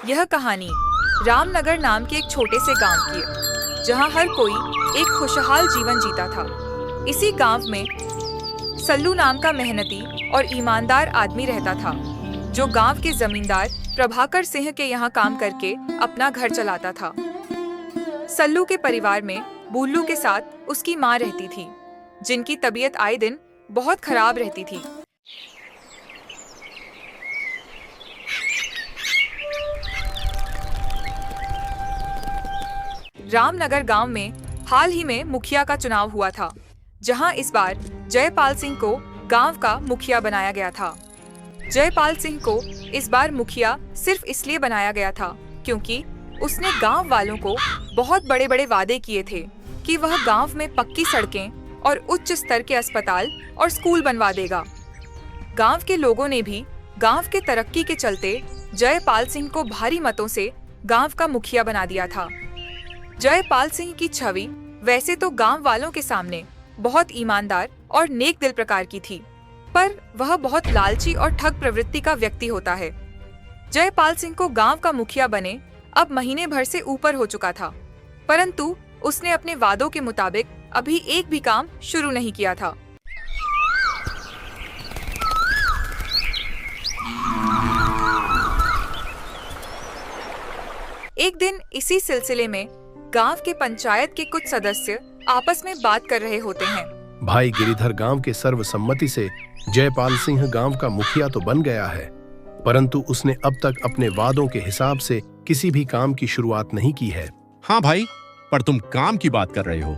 यह कहानी रामनगर नाम के एक छोटे से गांव की है, जहां हर कोई एक खुशहाल जीवन जीता था। इसी गांव में सल्लू नाम का मेहनती और ईमानदार आदमी रहता था, जो गांव के जमींदार प्रभाकर सिंह के यहाँ काम करके अपना घर चलाता था। सल्लू के परिवार में बुल्लू के साथ उसकी माँ रहती थी, जिनकी तबीयत आए दिन बहुत खराब रहती थी। रामनगर गांव में हाल ही में मुखिया का चुनाव हुआ था, जहां इस बार जयपाल सिंह को गांव का मुखिया बनाया गया था। जयपाल सिंह को इस बार मुखिया सिर्फ इसलिए बनाया गया था क्योंकि उसने गांव वालों को बहुत बड़े बड़े वादे किए थे कि वह गांव में पक्की सड़कें और उच्च स्तर के अस्पताल और स्कूल बनवा देगा। गांव के लोगों ने भी गांव के तरक्की के चलते जयपाल सिंह को भारी मतों से गांव का मुखिया बना दिया था। जयपाल सिंह की छवि वैसे तो गांव वालों के सामने बहुत ईमानदार और नेक दिल प्रकार की थी, पर वह बहुत लालची और ठग प्रवृत्ति का व्यक्ति होता है। जयपाल सिंह को गांव का मुखिया बने अब महीने भर से ऊपर हो चुका था, परंतु उसने अपने वादों के मुताबिक अभी एक भी काम शुरू नहीं किया था। एक दिन इसी सिलसिले में गांव के पंचायत के कुछ सदस्य आपस में बात कर रहे होते हैं। भाई गिरिधर, गांव के सर्वसम्मति से जयपाल सिंह गांव का मुखिया तो बन गया है, परंतु उसने अब तक अपने वादों के हिसाब से किसी भी काम की शुरुआत नहीं की है। हाँ भाई, पर तुम काम की बात कर रहे हो।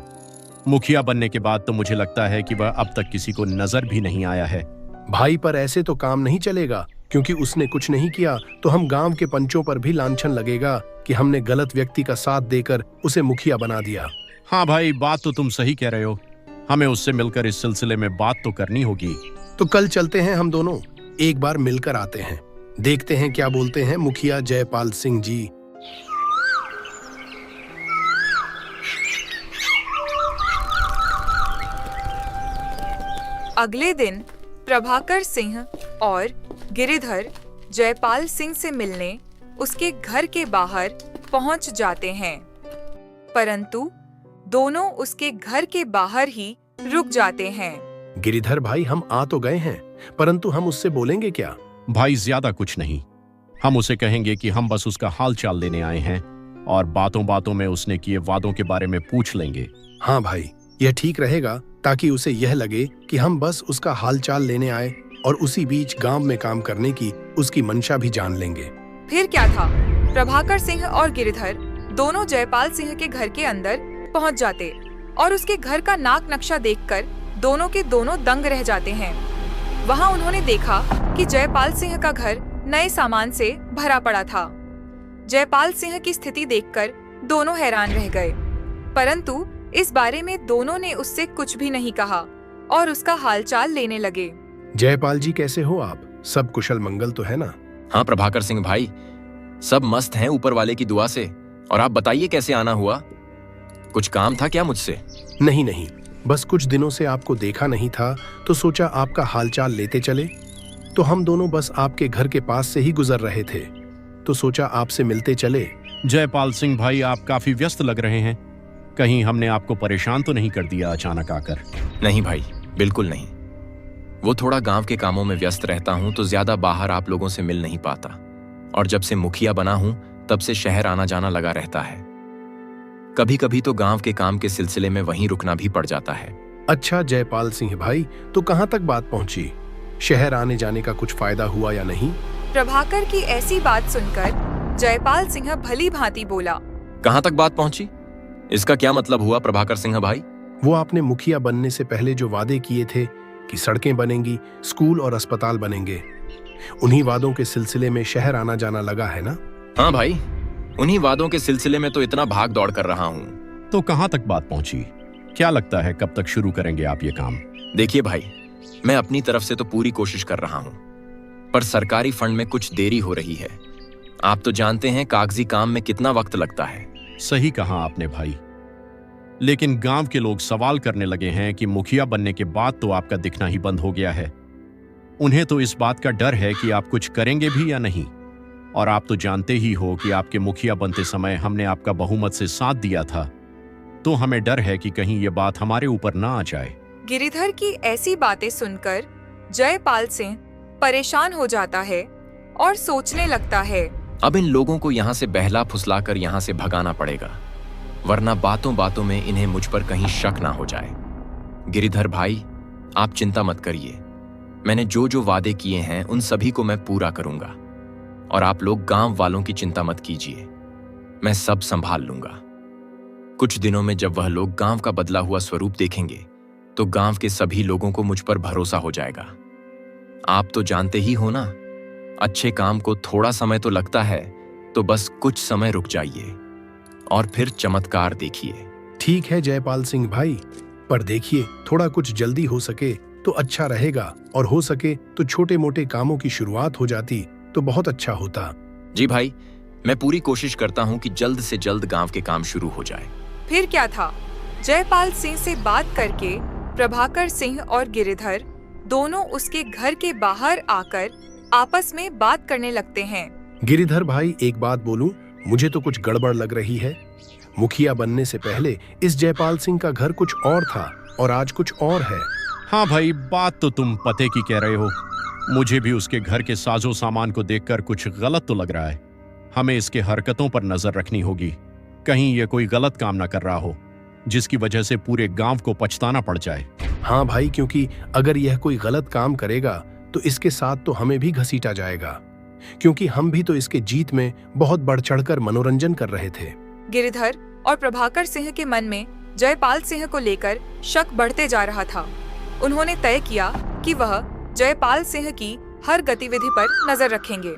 मुखिया बनने के बाद तो मुझे लगता है कि वह अब तक किसी को नजर भी नहीं आया है। भाई, पर ऐसे तो काम नहीं चलेगा, क्योंकि उसने कुछ नहीं किया तो हम गांव के पंचों पर भी लांछन लगेगा कि हमने गलत व्यक्ति का साथ देकर उसे मुखिया बना दिया। हाँ भाई, बात तो तुम सही कह रहे हो। हमें उससे मिलकर इस सिलसिले में बात तो करनी होगी। तो कल चलते हैं हम दोनों, एक बार मिलकर आते हैं, देखते हैं क्या बोलते हैं मुखिया जयपाल सिंह जी। अगले दिन प्रभाकर सिंह और गिरिधर जयपाल सिंह से मिलने उसके घर के बाहर पहुंच जाते हैं, परंतु दोनों उसके घर के बाहर ही रुक जाते हैं। गिरिधर भाई, हम आ तो गए हैं, परंतु हम उससे बोलेंगे क्या? भाई, ज्यादा कुछ नहीं। हम उसे कहेंगे कि हम बस उसका हाल चाल लेने आए हैं और बातों बातों में उसने किए वादों के बारे में पूछ लेंगे। हाँ भाई, यह ठीक रहेगा, ताकि उसे यह लगे कि हम बस उसका हाल चाल लेने आए और उसी बीच गांव में काम करने की उसकी मंशा भी जान लेंगे। फिर क्या था, प्रभाकर सिंह और गिरिधर दोनों जयपाल सिंह के घर के अंदर पहुंच जाते और उसके घर का नाक नक्शा देखकर दोनों के दोनों दंग रह जाते हैं। वहां उन्होंने देखा कि जयपाल सिंह का घर नए सामान से भरा पड़ा था। जयपाल सिंह की स्थिति देखकर दोनों हैरान रह गए, परंतु इस बारे में दोनों ने उससे कुछ भी नहीं कहा और उसका हालचाल लेने लगे। जयपाल जी, कैसे हो आप? सब कुशल मंगल तो है ना? हाँ प्रभाकर सिंह भाई, सब मस्त हैं ऊपर वाले की दुआ से। और आप बताइए, कैसे आना हुआ? कुछ काम था क्या मुझसे? नहीं नहीं, बस कुछ दिनों से आपको देखा नहीं था तो सोचा आपका हालचाल लेते चले। तो हम दोनों बस आपके घर के पास से ही गुजर रहे थे, तो सोचा आपसे मिलते चले। जयपाल सिंह भाई, आप काफी व्यस्त लग रहे हैं। कहीं हमने आपको परेशान तो नहीं कर दिया अचानक आकर? नहीं भाई, बिल्कुल नहीं। वो थोड़ा गांव के कामों में व्यस्त रहता हूं तो ज्यादा बाहर आप लोगों से मिल नहीं पाता, और जब से मुखिया बना हूं तब से शहर आना जाना लगा रहता है। कभी कभी तो गांव के काम के सिलसिले में वहीं रुकना भी पड़ जाता है। अच्छा जयपाल सिंह भाई, तो कहाँ तक बात पहुंची? शहर आने जाने का कुछ फायदा हुआ या नहीं? प्रभाकर की ऐसी बात सुनकर जयपाल सिंह भली भांति बोला। कहाँ तक बात पहुंची? इसका क्या मतलब हुआ प्रभाकर सिंह भाई? वो आपने मुखिया बनने से पहले जो वादे किए थे कि सड़कें बनेंगी, स्कूल और अस्पताल बनेंगे, उन्हीं वादों के सिलसिले में शहर आना जाना लगा है ना? हाँ भाई, उन्हीं वादों के सिलसिले में तो इतना भाग दौड़ कर रहा हूँ। तो कहाँ तक बात पहुंची? क्या लगता है कब तक शुरू करेंगे आप ये काम? देखिए भाई, मैं अपनी तरफ से तो पूरी कोशिश कर रहा हूँ, पर सरकारी फंड में कुछ देरी हो रही है। आप तो जानते हैं कागजी काम में कितना वक्त लगता है। सही कहा आपने भाई, लेकिन गांव के लोग सवाल करने लगे हैं कि मुखिया बनने के बाद तो आपका दिखना ही बंद हो गया है। उन्हें तो इस बात का डर है कि आप कुछ करेंगे भी या नहीं। और आप तो जानते ही हो कि आपके मुखिया बनते समय हमने आपका बहुमत से साथ दिया था, तो हमें डर है कि कहीं ये बात हमारे ऊपर ना आ जाए। गिरिधर की ऐसी बातें सुनकर जयपाल सिंह परेशान हो जाता है और सोचने लगता है, अब इन लोगों को यहाँ से बहला फुसलाकर यहाँ से भगाना पड़ेगा, वरना बातों बातों में इन्हें मुझ पर कहीं शक ना हो जाए। गिरिधर भाई, आप चिंता मत करिए, मैंने जो जो वादे किए हैं उन सभी को मैं पूरा करूंगा, और आप लोग गांव वालों की चिंता मत कीजिए, मैं सब संभाल लूंगा। कुछ दिनों में जब वह लोग गांव का बदला हुआ स्वरूप देखेंगे तो गांव के सभी लोगों को मुझ पर भरोसा हो जाएगा। आप तो जानते ही हो ना, अच्छे काम को थोड़ा समय तो लगता है, तो बस कुछ समय रुक जाइए और फिर चमत्कार देखिए। ठीक है जयपाल सिंह भाई, पर देखिए थोड़ा कुछ जल्दी हो सके तो अच्छा रहेगा, और हो सके तो छोटे मोटे कामों की शुरुआत हो जाती तो बहुत अच्छा होता। जी भाई, मैं पूरी कोशिश करता हूं कि जल्द से जल्द गांव के काम शुरू हो जाए। फिर क्या था, जयपाल सिंह से बात करके प्रभाकर सिंह और गिरिधर दोनों उसके घर के बाहर आकर आपस में बात करने लगते हैं। गिरिधर भाई, एक बात बोलूं, मुझे तो कुछ गड़बड़ लग रही है। मुखिया बनने से पहले इस जयपाल सिंह का घर कुछ और था और आज कुछ और है। हाँ भाई, बात तो तुम पते की कह रहे हो। मुझे भी उसके घर के साजो सामान को देखकर कुछ गलत तो लग रहा है। हमें इसके हरकतों पर नजर रखनी होगी, कहीं ये कोई गलत काम ना कर रहा हो जिसकी वजह से पूरे गांव को पछताना पड़ जाए। हाँ भाई, क्योंकि अगर यह कोई गलत काम करेगा तो इसके साथ तो हमें भी घसीटा जाएगा, क्योंकि हम भी तो इसके जीत में बहुत बढ़ चढ़कर मनोरंजन कर रहे थे। गिरिधर और प्रभाकर सिंह के मन में जयपाल सिंह को लेकर शक बढ़ते जा रहा था। उन्होंने तय किया कि वह जयपाल सिंह की हर गतिविधि पर नजर रखेंगे।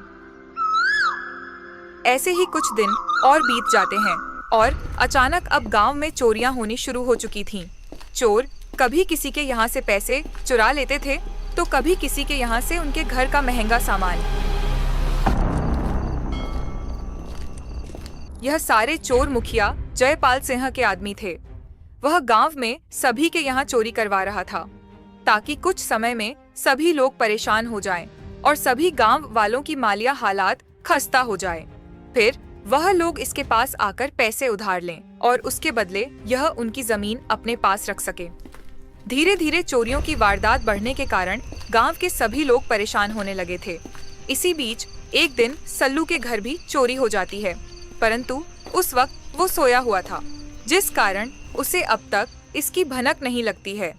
ऐसे ही कुछ दिन और बीत जाते हैं और अचानक अब गांव में चोरियां होनी शुरू हो चुकी थीं। चोर कभी किसी के यहाँ से पैसे चुरा लेते थे तो कभी किसी के यहाँ से उनके घर का महंगा सामान। यह सारे चोर मुखिया जयपाल सिंह के आदमी थे। वह गांव में सभी के यहाँ चोरी करवा रहा था ताकि कुछ समय में सभी लोग परेशान हो जाएं और सभी गांव वालों की मालिया हालात खस्ता हो जाए। फिर वह लोग इसके पास आकर पैसे उधार लें और उसके बदले यह उनकी जमीन अपने पास रख सके। धीरे धीरे चोरियों की वारदात बढ़ने के कारण गांव के सभी लोग परेशान होने लगे थे। इसी बीच एक दिन सल्लू के घर भी चोरी हो जाती है, परंतु उस वक्त वो सोया हुआ था, जिस कारण उसे अब तक इसकी भनक नहीं लगती है।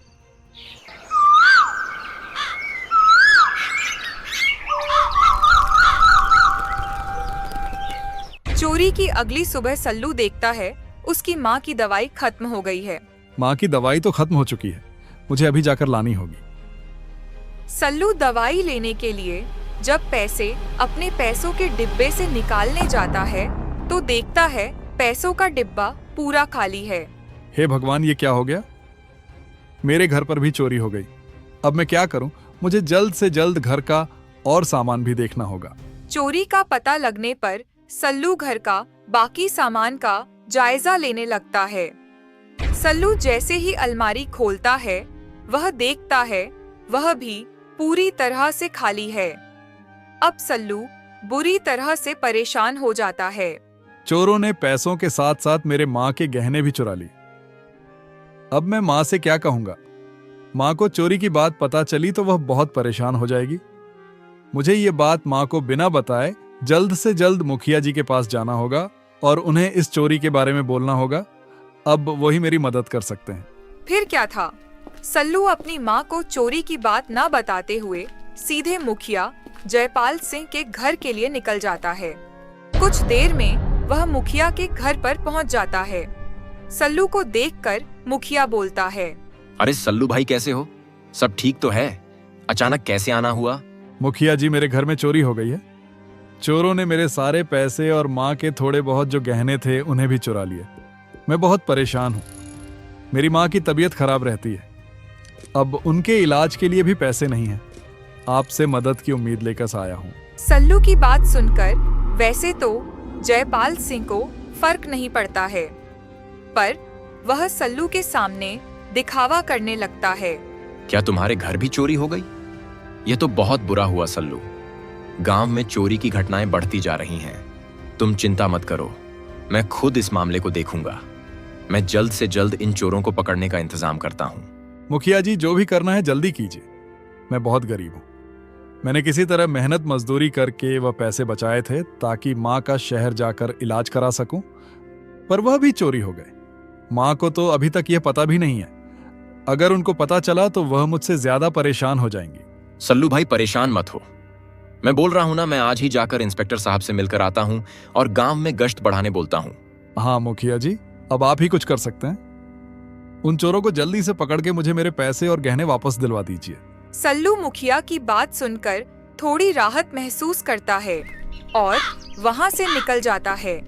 चोरी की अगली सुबह सल्लू देखता है उसकी माँ की दवाई खत्म हो गई है। माँ की दवाई तो खत्म हो चुकी है, मुझे अभी जाकर लानी होगी। सल्लू दवाई लेने के लिए जब पैसे अपने पैसों के डिब्बे से निकालने जाता है तो देखता है पैसों का डिब्बा पूरा खाली है। हे भगवान, ये क्या हो गया? मेरे घर पर भी चोरी हो गई। अब मैं क्या करूं? मुझे जल्द से जल्द घर का और सामान भी देखना होगा। चोरी का पता लगने पर सल्लू घर का बाकी सामान का जायजा लेने लगता है। सल्लू जैसे ही अलमारी खोलता है, वह देखता है वह भी पूरी तरह से खाली है। अब सल्लू बुरी तरह से परेशान हो जाता है। चोरों ने पैसों के साथ साथ मेरे माँ के गहने भी चुरा लिए। अब मैं माँ से क्या कहूंगा? माँ को चोरी की बात पता चली तो वह बहुत परेशान हो जाएगी। मुझे ये बात माँ को बिना बताए जल्द से जल्द मुखिया जी के पास जाना होगा और उन्हें इस चोरी के बारे में बोलना होगा। अब वही मेरी मदद कर सकते हैं। फिर क्या था, सल्लू अपनी माँ को चोरी की बात न बताते हुए सीधे मुखिया जयपाल सिंह के घर के लिए निकल जाता है। कुछ देर में वह मुखिया के घर पर पहुँच जाता है। सल्लू को देखकर मुखिया बोलता है, अरे सल्लू भाई, कैसे हो? सब ठीक तो है? अचानक कैसे आना हुआ? मुखिया जी, मेरे घर में चोरी हो गई है। चोरों ने मेरे सारे पैसे और माँ के थोड़े बहुत जो गहने थे उन्हें भी चुरा लिए। मैं बहुत परेशान हूँ। मेरी माँ की तबीयत खराब रहती है। अब उनके इलाज के लिए भी पैसे नहीं हैं। आपसे मदद की उम्मीद लेकर आया हूँ। सल्लू की बात सुनकर वैसे तो जयपाल सिंह को फर्क नहीं पड़ता है, पर वह सल्लू के सामने दिखावा करने लगता है। क्या तुम्हारे घर भी चोरी हो गई? यह तो बहुत बुरा हुआ सल्लू। गांव में चोरी की घटनाएं बढ़ती जा रही हैं। तुम चिंता मत करो, मैं खुद इस मामले को देखूंगा। मैं जल्द से जल्द इन चोरों को पकड़ने का इंतजाम करता हूं। मुखिया जी, जो भी करना है जल्दी कीजिए। मैं बहुत गरीब हूं। मैंने किसी तरह मेहनत मजदूरी करके वह पैसे बचाए थे ताकि माँ का शहर जाकर इलाज करा सकूं, पर वह भी चोरी हो गए। माँ को तो अभी तक यह पता भी नहीं है। अगर उनको पता चला तो वह मुझसे ज्यादा परेशान हो जाएंगी। सल्लू भाई, परेशान मत हो। मैं बोल रहा हूं ना, मैं आज ही जाकर इंस्पेक्टर साहब से मिलकर आता हूं और गांव में गश्त बढ़ाने बोलता हूं। हाँ मुखिया जी, अब आप ही कुछ कर सकते हैं। उन चोरों को जल्दी से पकड़ के मुझे मेरे पैसे और गहने वापस दिलवा दीजिए। सल्लू मुखिया की बात सुनकर थोड़ी राहत महसूस करता है और वहां से निकल जाता है।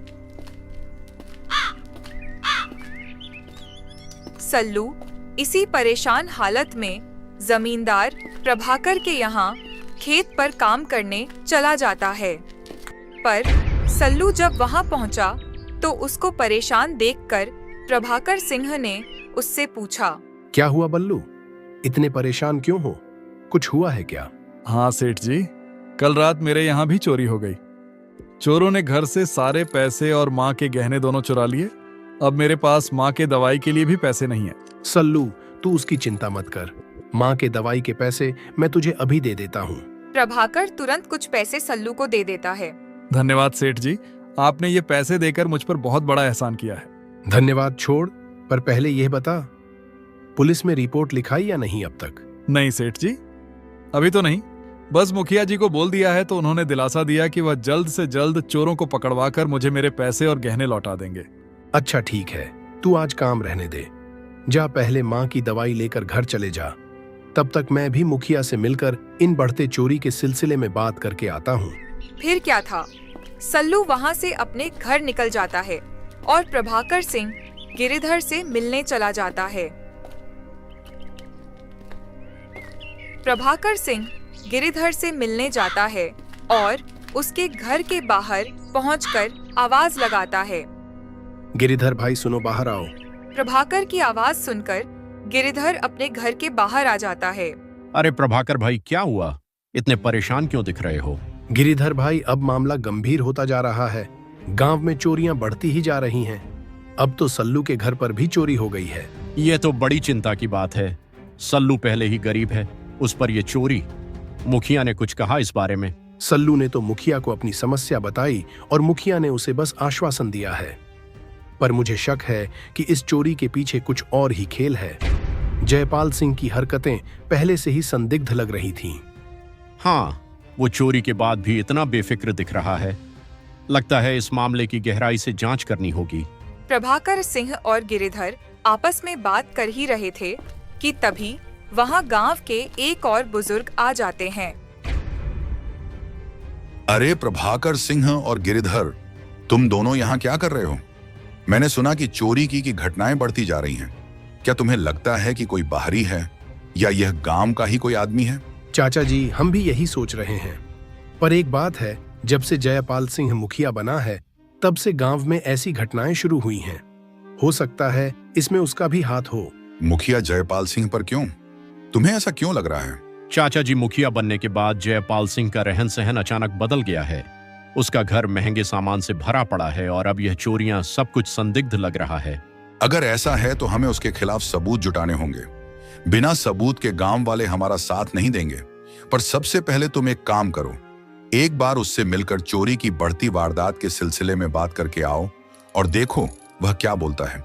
सल्लू इसी परेशान हालत में जमींदार प्रभाकर के यहाँ खेत पर काम करने चला जाता है। पर सल्लू जब वहां पहुंचा तो उसको परेशान देखकर प्रभाकर सिंह ने उससे पूछा, क्या हुआ बल्लू, इतने परेशान क्यों हो? कुछ हुआ है क्या? हाँ सेठ जी, कल रात मेरे यहाँ भी चोरी हो गई। चोरों ने घर से सारे पैसे और माँ के गहने दोनों चुरा लिए। अब मेरे पास माँ के दवाई के लिए भी पैसे नहीं है। सल्लू, तू उसकी चिंता मत कर। माँ के दवाई के पैसे मैं तुझे अभी दे देता हूँ। प्रभाकर तुरंत कुछ पैसे सल्लू को दे देता है। धन्यवाद सेठ जी, आपने ये पैसे देकर मुझ पर बहुत बड़ा एहसान किया है। धन्यवाद छोड़, पर पहले यह बता, पुलिस में रिपोर्ट लिखाई या नहीं अब तक? नहीं सेठ जी, अभी तो नहीं। बस मुखिया जी को बोल दिया है तो उन्होंने दिलासा दिया कि वह जल्द से जल्द चोरों को पकड़वाकर मुझे मेरे पैसे और गहने लौटा देंगे। अच्छा ठीक है, तू आज काम रहने दे। जा पहले माँ की दवाई लेकर घर चले जा। तब तक मैं भी मुखिया से मिलकर इन बढ़ते चोरी के सिलसिले में बात करके आता हूँ। फिर क्या था, सल्लू वहां से अपने घर निकल जाता है और प्रभाकर सिंह गिरिधर से मिलने चला जाता है। प्रभाकर सिंह गिरिधर से मिलने जाता है और उसके घर के बाहर पहुंचकर आवाज लगाता है। गिरिधर भाई सुनो, बाहर आओ। प्रभाकर की आवाज सुनकर गिरिधर अपने घर के बाहर आ जाता है। अरे प्रभाकर भाई, क्या हुआ? इतने परेशान क्यों दिख रहे हो? गिरिधर भाई, अब मामला गंभीर होता जा रहा है। गांव में चोरियां बढ़ती ही जा रही हैं। अब तो सल्लू के घर पर भी चोरी हो गई है। ये तो बड़ी चिंता की बात है। सल्लू पहले ही गरीब है, उस पर ये चोरी। मुखिया ने कुछ कहा इस बारे में? सल्लू ने तो मुखिया को अपनी समस्या बताई और मुखिया ने उसे बस आश्वासन दिया है। पर मुझे शक है कि इस चोरी के पीछे कुछ और ही खेल है। जयपाल सिंह की हरकतें पहले से ही संदिग्ध लग रही थीं। हाँ, वो चोरी के बाद भी इतना बेफिक्र दिख रहा है। लगता है इस मामले की गहराई से जांच करनी होगी। प्रभाकर सिंह और गिरिधर आपस में बात कर ही रहे थे कि तभी वहां गांव के एक और बुजुर्ग आ जाते हैं। अरे प्रभाकर सिंह और गिरिधर, तुम दोनों यहाँ क्या कर रहे हो? मैंने सुना कि चोरी की घटनाएं बढ़ती जा रही हैं। क्या तुम्हें लगता है कि कोई बाहरी है या यह गांव का ही कोई आदमी है? चाचा जी, हम भी यही सोच रहे हैं। पर एक बात है, जब से जयपाल सिंह मुखिया बना है तब से गांव में ऐसी घटनाएं शुरू हुई हैं। हो सकता है इसमें उसका भी हाथ हो। मुखिया जयपाल सिंह पर क्यों? तुम्हें ऐसा क्यों लग रहा है? चाचा जी, मुखिया बनने के बाद जयपाल सिंह का रहन सहन अचानक बदल गया है। उसका घर महंगे सामान से भरा पड़ा है और अब यह चोरियां, सब कुछ संदिग्ध लग रहा है। अगर ऐसा है तो हमें उसके खिलाफ सबूत जुटाने होंगे। बिना सबूत के गांव वाले हमारा साथ नहीं देंगे। पर सबसे पहले तुम एक काम करो, एक बार उससे मिलकर चोरी की बढ़ती वारदात के सिलसिले में बात करके आओ और देखो वह क्या बोलता है।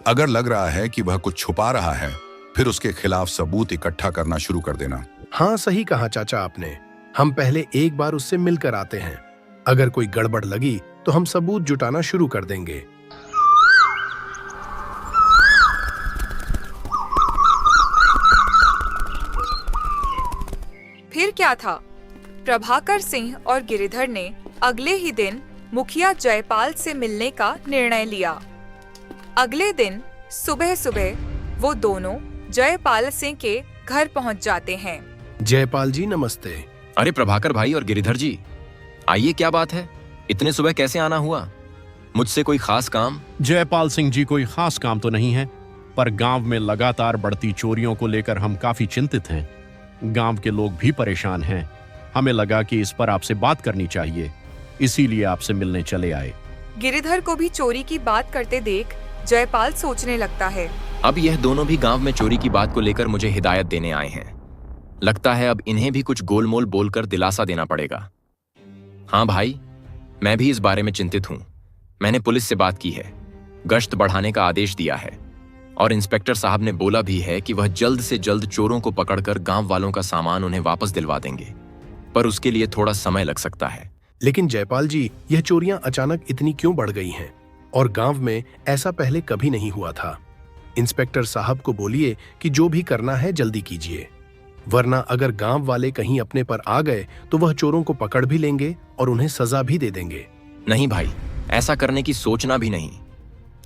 अगर लग रहा है कि वह कुछ छुपा रहा है, फिर उसके खिलाफ सबूत इकट्ठा करना शुरू कर देना। हाँ, सही कहा चाचा आपने। हम पहले एक बार उससे मिलकर आते हैं। अगर कोई गड़बड़ लगी तो हम सबूत जुटाना शुरू कर देंगे। फिर क्या था, प्रभाकर सिंह और गिरिधर ने अगले ही दिन मुखिया जयपाल से मिलने का निर्णय लिया। अगले दिन सुबह सुबह वो दोनों जयपाल सिंह के घर पहुंच जाते हैं। जयपाल जी नमस्ते। अरे प्रभाकर भाई और गिरिधर जी, आइए, क्या बात है? इतने सुबह कैसे आना हुआ? मुझसे कोई खास काम? जयपाल सिंह जी, कोई खास काम तो नहीं है, पर गांव में लगातार बढ़ती चोरियों को लेकर हम काफी चिंतित हैं। गांव के लोग भी परेशान हैं। हमें लगा कि इस पर आपसे बात करनी चाहिए, इसीलिए आपसे मिलने चले आए। गिरिधर को भी चोरी की बात करते देख जयपाल सोचने लगता है। अब यह दोनों भी गांव में चोरी की बात को लेकर मुझे हिदायत देने आए हैं। लगता है अब इन्हें भी कुछ गोलमोल बोलकर दिलासा देना पड़ेगा। हाँ भाई, मैं भी इस बारे में चिंतित हूं। मैंने पुलिस से बात की है, गश्त बढ़ाने का आदेश दिया है और इंस्पेक्टर साहब ने बोला भी है कि वह जल्द से जल्द चोरों को पकड़कर गांव वालों का सामान उन्हें वापस दिलवा देंगे, पर उसके लिए थोड़ा समय लग सकता है। लेकिन जयपाल जी, यह चोरियां अचानक इतनी क्यों बढ़ गई हैं? और गांव में ऐसा पहले कभी नहीं हुआ था। इंस्पेक्टर साहब को बोलिए कि जो भी करना है जल्दी कीजिए, वरना अगर गांव वाले कहीं अपने पर आ गए तो वह चोरों को पकड़ भी लेंगे और उन्हें सजा भी दे देंगे। नहीं भाई, ऐसा करने की सोचना भी नहीं।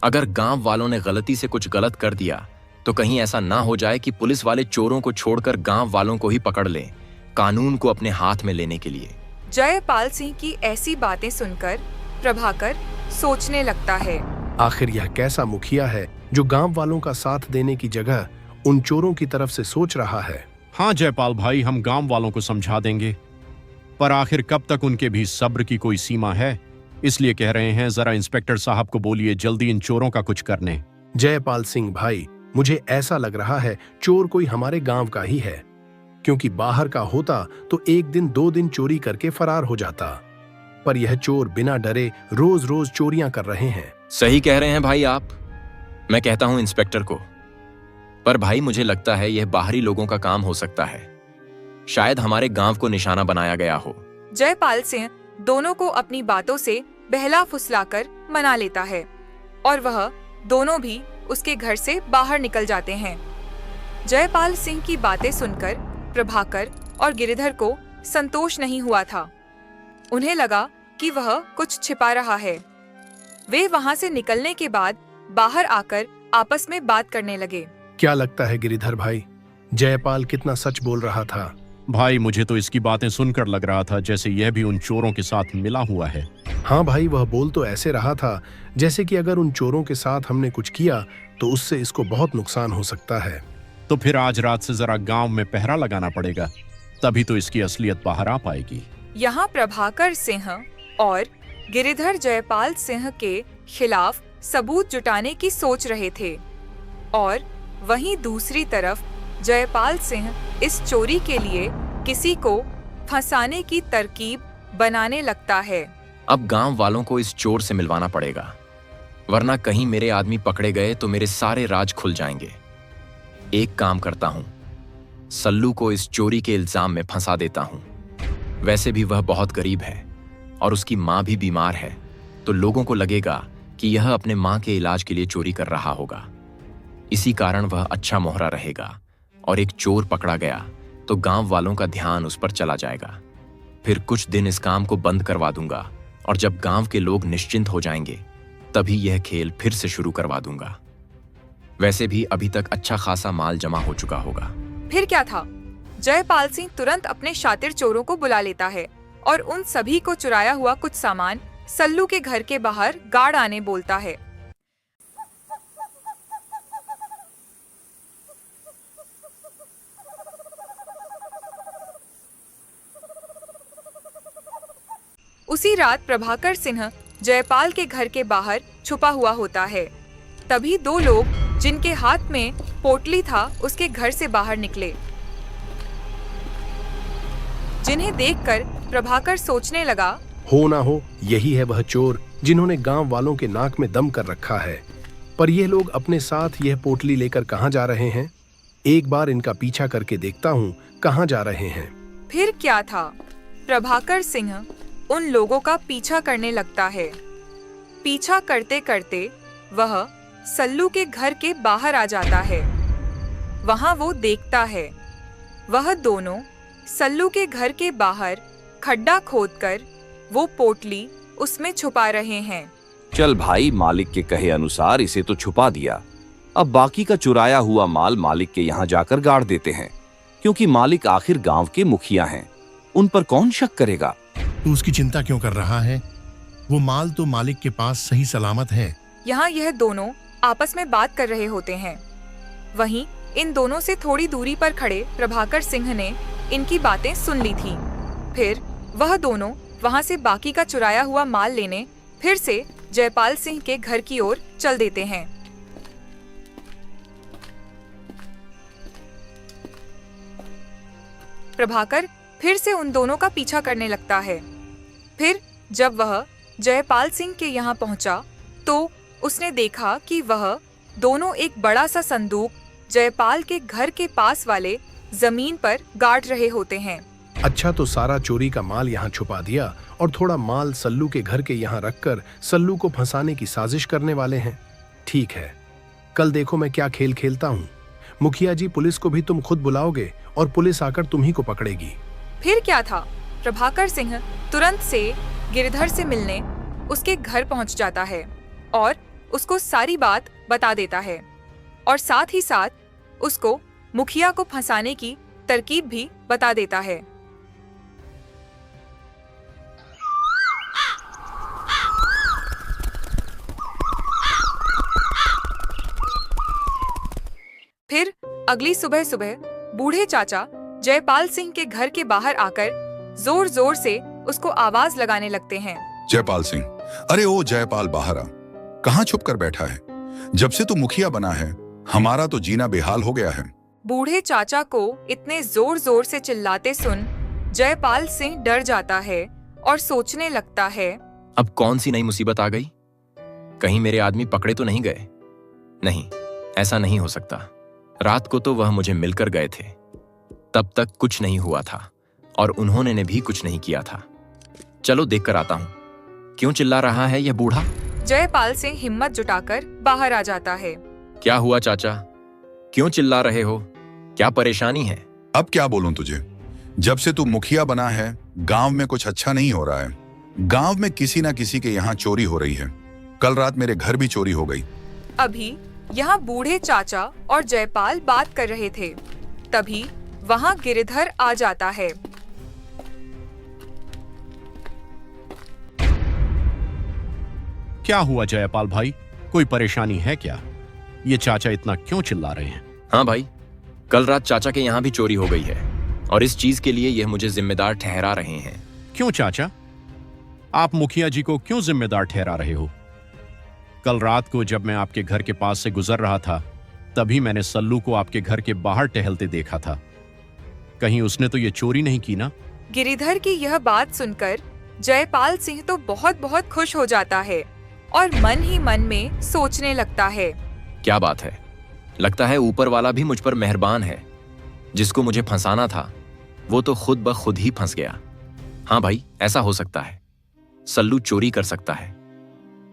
अगर गांव वालों ने गलती से कुछ गलत कर दिया तो कहीं ऐसा ना हो जाए कि पुलिस वाले चोरों को छोड़कर गांव वालों को ही पकड़ लें, कानून को अपने हाथ में लेने के लिए। जयपाल सिंह की ऐसी बातें सुनकर प्रभाकर सोचने लगता है, आखिर यह कैसा मुखिया है जो गांव वालों का साथ देने की जगह उन चोरों की तरफ से सोच रहा है। हाँ जयपाल भाई, हम गांव वालों को समझा देंगे, पर आखिर कब तक उनके भी सब्र की कोई सीमा है। इसलिए कह रहे हैं, जरा इंस्पेक्टर साहब को बोलिए जल्दी इन चोरों का कुछ करने। जयपाल सिंह भाई, मुझे ऐसा लग रहा है चोर कोई हमारे गांव का ही है, क्योंकि बाहर का होता तो 1 दिन 2 दिन चोरी करके फरार हो जाता, पर यह चोर बिना डरे रोज रोज चोरियां कर रहे हैं। सही कह रहे हैं भाई आप। मैं कहता हूं इंस्पेक्टर को, पर भाई मुझे लगता है यह बाहरी लोगों का काम हो सकता है। शायद हमारे गांव को निशाना बनाया गया हो। जयपाल सिंह दोनों को अपनी बातों से बहला फुसलाकर मना लेता है और वह दोनों भी उसके घर से बाहर निकल जाते हैं। जयपाल सिंह की बातें सुनकर प्रभाकर और गिरिधर को संतोष नहीं हुआ था। उन्हें लगा कि वह कुछ छिपा रहा है। वे वहां से निकलने के बाद बाहर आकर आपस में बात करने लगे। क्या लगता है गिरिधर भाई, जयपाल कितना सच बोल रहा था? भाई मुझे तो इसकी बातें सुनकर लग रहा था जैसे यह भी उन चोरों के साथ मिला हुआ है। हाँ भाई, वह बोल तो ऐसे रहा था जैसे कि अगर उन चोरों के साथ हमने कुछ किया तो उससे इसको बहुत नुकसान हो सकता है। तो फिर आज रात से जरा गांव में पहरा लगाना पड़ेगा, तभी तो इसकी असलियत बाहर आ पाएगी। यहाँ प्रभाकर सिंह और गिरिधर जयपाल सिंह के खिलाफ सबूत जुटाने की सोच रहे थे और वहीं दूसरी तरफ जयपाल सिंह इस चोरी के लिए किसी को फंसाने की तरकीब बनाने लगता है। अब गांव वालों को इस चोर से मिलवाना पड़ेगा, वरना कहीं मेरे आदमी पकड़े गए तो मेरे सारे राज खुल जाएंगे। एक काम करता हूं, सल्लू को इस चोरी के इल्जाम में फंसा देता हूं। वैसे भी वह बहुत गरीब है और उसकी मां भी बीमार है, तो लोगों को लगेगा कि यह अपने मां के इलाज के लिए चोरी कर रहा होगा। इसी कारण वह अच्छा मोहरा रहेगा और एक चोर पकड़ा गया तो गांव वालों का ध्यान उस पर चला जाएगा। फिर कुछ दिन इस काम को बंद करवा दूंगा और जब गांव के लोग निश्चिंत हो जाएंगे तभी यह खेल फिर से शुरू करवा दूंगा। वैसे भी अभी तक अच्छा खासा माल जमा हो चुका होगा। फिर क्या था, जयपाल सिंह तुरंत अपने शातिर चोरों को बुला लेता है और उन सभी को चुराया हुआ कुछ सामान सल्लू के घर के बाहर गाड़ आने बोलता है। उसी रात प्रभाकर सिंह जयपाल के घर के बाहर छुपा हुआ होता है। तभी 2 लोग जिनके हाथ में पोटली था उसके घर से बाहर निकले, जिन्हें देखकर प्रभाकर सोचने लगा, हो ना हो यही है वह चोर जिन्होंने गांव वालों के नाक में दम कर रखा है। पर यह लोग अपने साथ यह पोटली लेकर कहां जा रहे हैं? एक बार इनका पीछा करके देखता हूं कहां जा रहे हैं। फिर क्या था, प्रभाकर सिंह उन लोगों का पीछा करने लगता है। पीछा करते करते वह सल्लू के घर के बाहर आ जाता है। वहां वो देखता है वह दोनों सल्लू के घर के बाहर खड्डा खोदकर वो पोटली उसमें छुपा रहे हैं। चल भाई, मालिक के कहे अनुसार इसे तो छुपा दिया। अब बाकी का चुराया हुआ माल मालिक के यहाँ जाकर गाड़ देते हैं, क्योंकि मालिक आखिर गांव के मुखिया हैं। उन पर कौन शक करेगा? तू उसकी चिंता क्यों कर रहा है? वो माल तो मालिक के पास सही सलामत है। यहाँ यह दोनों आपस में बात कर रहे होते हैं। वहीं इन दोनों से थोड़ी दूरी पर खड़े प्रभाकर सिंह ने इनकी बातें सुन ली थी। फिर वह दोनों वहां से बाकी का चुराया हुआ माल लेने फिर से जयपाल सिंह के घर की ओर चल देते हैं। प्रभाकर फिर से उन दोनों का पीछा करने लगता है। फिर जब वह जयपाल सिंह के यहाँ पहुंचा तो उसने देखा कि वह दोनों एक बड़ा सा संदूक जयपाल के घर के पास वाले जमीन पर गाड़ रहे होते हैं। अच्छा, तो सारा चोरी का माल यहाँ छुपा दिया और थोड़ा माल सल्लू के घर के यहाँ रखकर सल्लू को फंसाने की साजिश करने वाले हैं। ठीक है, कल देखो मैं क्या खेल खेलता हूँ। मुखिया जी, पुलिस को भी तुम खुद बुलाओगे और पुलिस आकर तुम्ही को पकड़ेगी। फिर क्या था, प्रभाकर सिंह तुरंत से गिरधर से मिलने उसके घर पहुंच जाता है और उसको सारी बात बता देता है और साथ ही साथ उसको मुखिया को फंसाने की तरकीब भी बता देता है। फिर अगली सुबह सुबह बूढ़े चाचा जयपाल सिंह के घर के बाहर आकर जोर जोर से उसको आवाज लगाने लगते हैं। जयपाल सिंह, अरे ओ जयपाल, बाहर आ। कहाँ छुप कर बैठा है? जब से तू मुखिया बना है हमारा तो जीना बेहाल हो गया है। बूढ़े चाचा को इतने जोर जोर से चिल्लाते सुन जयपाल सिंह डर जाता है और सोचने लगता है, अब कौन सी नई मुसीबत आ गई? कहीं मेरे आदमी पकड़े तो नहीं गए? नहीं, ऐसा नहीं हो सकता। रात को तो वह मुझे मिलकर गए थे, तब तक कुछ नहीं हुआ था और उन्होंने ने भी कुछ नहीं किया था। चलो देखकर आता हूँ, क्यों चिल्ला रहा है यह बूढ़ा? जयपाल सिंह हिम्मत जुटाकर बाहर आ जाता है। क्या हुआ चाचा, क्यों चिल्ला रहे हो? क्या परेशानी है? अब क्या बोलूं तुझे, जब से तू मुखिया बना है गांव में कुछ अच्छा नहीं हो रहा है। गांव में किसी ना किसी के यहाँ चोरी हो रही है। कल रात मेरे घर भी चोरी हो गई। अभी यहाँ बूढ़े चाचा और जयपाल बात कर रहे थे, तभी वहाँ गिरधर आ जाता है। क्या हुआ जयपाल भाई, कोई परेशानी है क्या? ये चाचा इतना क्यों चिल्ला रहे हैं? हाँ भाई, कल रात चाचा के यहाँ भी चोरी हो गई है और इस चीज के लिए यह मुझे जिम्मेदार ठहरा रहे हैं। क्यों चाचा, आप मुखिया जी को क्यों जिम्मेदार ठहरा रहे हो? कल रात को जब मैं आपके घर के पास से गुजर रहा था तभी मैंने सल्लू को आपके घर के बाहर टहलते देखा था। कहीं उसने तो ये चोरी नहीं की ना? गिरिधर की यह बात सुनकर जयपाल सिंह तो बहुत बहुत खुश हो जाता है और मन ही मन में सोचने लगता है, क्या बात है, लगता है ऊपर वाला भी मुझ पर मेहरबान है। जिसको मुझे फंसाना था वो तो खुद ब खुद ही फंस गया। हाँ भाई, ऐसा हो सकता है, सल्लू चोरी कर सकता है।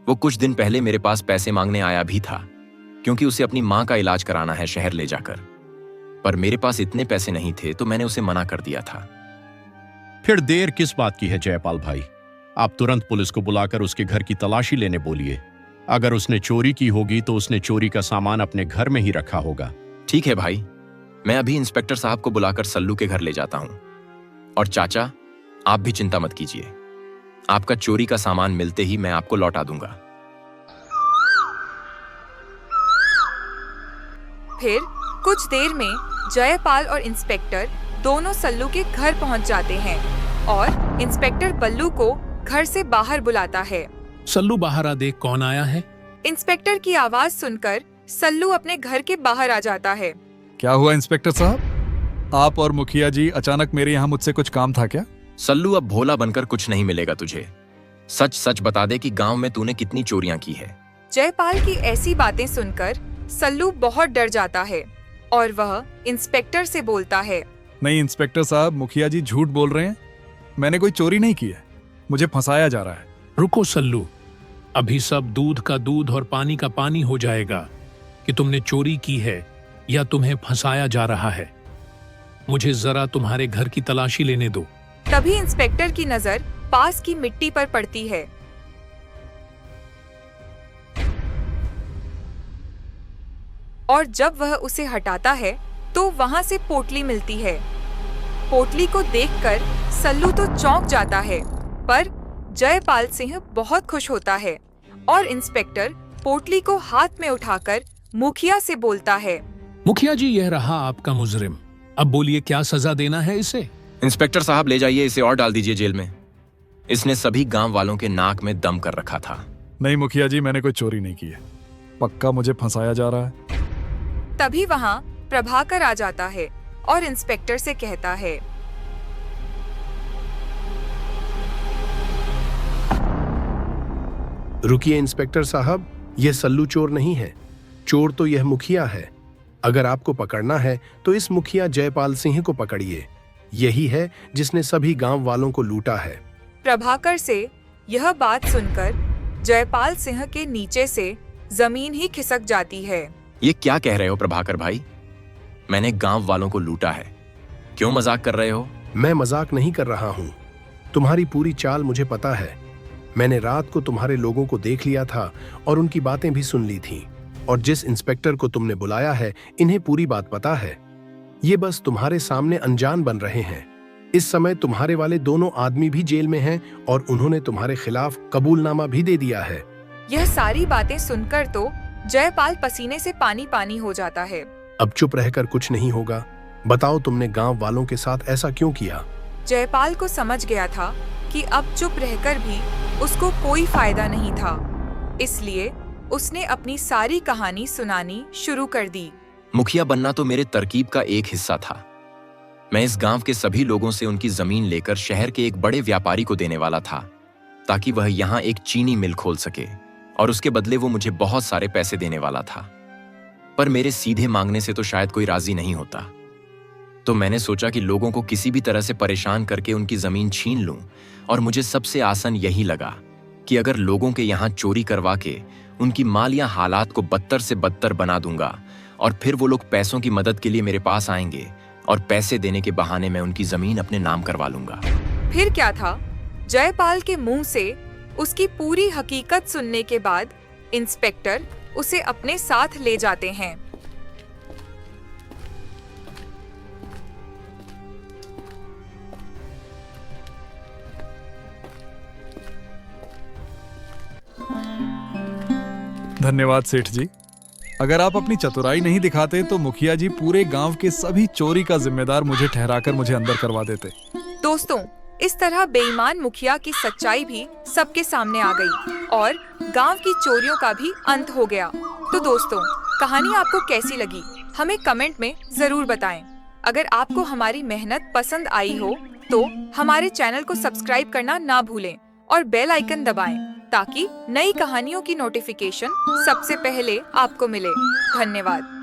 वो कुछ दिन पहले मेरे पास पैसे मांगने आया भी था क्योंकि उसे अपनी माँ का इलाज कराना है शहर ले जाकर, पर मेरे पास इतने पैसे नहीं थे तो मैंने उसे मना कर दिया था। फिर देर किस बात की है जयपाल भाई, आप तुरंत पुलिस को बुलाकर उसके घर की तलाशी लेने बोलिए। अगर उसने चोरी की होगी तो उसने चोरी का सामान अपने घर में ही रखा होगा। ठीक है भाई, मैं अभी इंस्पेक्टर साहब को बुलाकर सल्लू के घर ले जाता हूँ। और चाचा, आप भी चिंता मत कीजिए, आपका चोरी का सामान मिलते ही मैं आपको लौटा दूंगा। फिर कुछ देर में जयपाल और इंस्पेक्टर दोनों सल्लू के घर पहुंच जाते हैं और इंस्पेक्टर बल्लू को घर से बाहर बुलाता है। सल्लू, बाहर आ, देख कौन आया है। इंस्पेक्टर की आवाज सुनकर सल्लू अपने घर के बाहर आ जाता है। क्या हुआ इंस्पेक्टर साहब, आप और मुखिया जी अचानक मेरे यहाँ मुझसे कुछ काम था क्या? सल्लू, अब भोला बनकर कुछ नहीं मिलेगा तुझे। सच सच बता दे कि गांव में तूने कितनी चोरियां की है। जयपाल की ऐसी बातें सुनकर सल्लू बहुत डर जाता है और वह इंस्पेक्टर से बोलता है, नहीं इंस्पेक्टर साहब, मुखिया जी झूठ बोल रहे हैं। मैंने कोई चोरी नहीं की है, मुझे फंसाया जा रहा है। रुको सल्लू, अभी सब दूध का दूध और पानी का पानी हो जाएगा कि तुमने चोरी की है या तुम्हें फंसाया जा रहा है। मुझे जरा तुम्हारे घर की तलाशी लेने दो। तभी इंस्पेक्टर की नजर पास की मिट्टी पर पड़ती है। और जब वह उसे हटाता है तो वहां से पोटली मिलती है। पोटली को देखकर सल्लू तो चौंक जाता है, पर जयपाल सिंह बहुत खुश होता है और इंस्पेक्टर पोटली को हाथ में उठाकर मुखिया से बोलता है, मुखिया जी, यह रहा आपका मुजरिम। अब बोलिए क्या सजा देना है इसे। इंस्पेक्टर साहब, ले जाइए इसे और डाल दीजिए जेल में। इसने सभी गांव वालों के नाक में दम कर रखा था। नहीं मुखिया जी, मैंने कोई चोरी नहीं की है। पक्का मुझे फंसाया जा रहा है। तभी वहाँ प्रभाकर आ जाता है और इंस्पेक्टर से कहता है, रुकिए इंस्पेक्टर साहब, यह सल्लू चोर नहीं है। चोर तो यह मुखिया है। अगर आपको पकड़ना है तो इस मुखिया जयपाल सिंह को पकड़िए। यही है जिसने सभी गांव वालों को लूटा है। प्रभाकर से यह बात सुनकर जयपाल सिंह के नीचे से जमीन ही खिसक जाती है। ये क्या कह रहे हो प्रभाकर भाई? मैंने गांव वालों को लूटा है? क्यों मजाक कर रहे हो? मैं मजाक नहीं कर रहा हूँ। तुम्हारी पूरी चाल मुझे पता है। मैंने रात को तुम्हारे लोगों को देख लिया था और उनकी बातें भी सुन ली थी। और जिस इंस्पेक्टर को तुमने बुलाया है, इन्हें पूरी बात पता है। ये बस तुम्हारे सामने अनजान बन रहे हैं। इस समय तुम्हारे वाले दोनों आदमी भी जेल में हैं और उन्होंने तुम्हारे खिलाफ कबूलनामा भी दे दिया है। यह सारी बातें सुनकर तो जयपाल पसीने से पानी पानी हो जाता है। अब चुप रहकर कुछ नहीं होगा। बताओ, तुमने गांव वालों के साथ ऐसा क्यों किया? जयपाल को समझ गया था कि अब चुप रहकर भी उसको कोई फायदा नहीं था, इसलिए उसने अपनी सारी कहानी सुनानी शुरू कर दी। मुखिया बनना तो मेरे तरकीब का एक हिस्सा था। मैं इस गांव के सभी लोगों से उनकी जमीन लेकर शहर के एक बड़े व्यापारी को देने वाला था, ताकि वह यहाँ एक चीनी मिल खोल सके, और उसके बदले वो मुझे बहुत सारे पैसे देने वाला था। पर मेरे सीधे मांगने से तो शायद कोई राजी नहीं होता। तो मैंने सोचा कि लोगों को किसी भी तरह से परेशान करके उनकी जमीन छीन लूं, और मुझे सबसे आसान यही लगा कि अगर लोगों के यहाँ चोरी करवा के उनकी माल या हालात को बदतर से बदतर बना दूंगा, और फिर वो लोग पैसों की मदद के लिए मेरे पास आएंगे, और पैसे देने के बहाने मैं उनकी जमीन अपने नाम करवा लूंगा। फिर क्या था, जयपाल के मुंह से उसकी पूरी हकीकत सुनने के बाद इंस्पेक्टर उसे अपने साथ ले जाते हैं। धन्यवाद सेठ जी। अगर आप अपनी चतुराई नहीं दिखाते तो मुखिया जी पूरे गांव के सभी चोरी का जिम्मेदार मुझे ठहराकर मुझे अंदर करवा देते। दोस्तों, इस तरह बेईमान मुखिया की सच्चाई भी सबके सामने आ गई और गांव की चोरियों का भी अंत हो गया। तो दोस्तों, कहानी आपको कैसी लगी हमें कमेंट में जरूर बताएं। अगर आपको हमारी मेहनत पसंद आई हो तो हमारे चैनल को सब्सक्राइब करना ना भूलें और बेल आइकन दबाएं, ताकि नई कहानियों की नोटिफिकेशन सबसे पहले आपको मिले। धन्यवाद।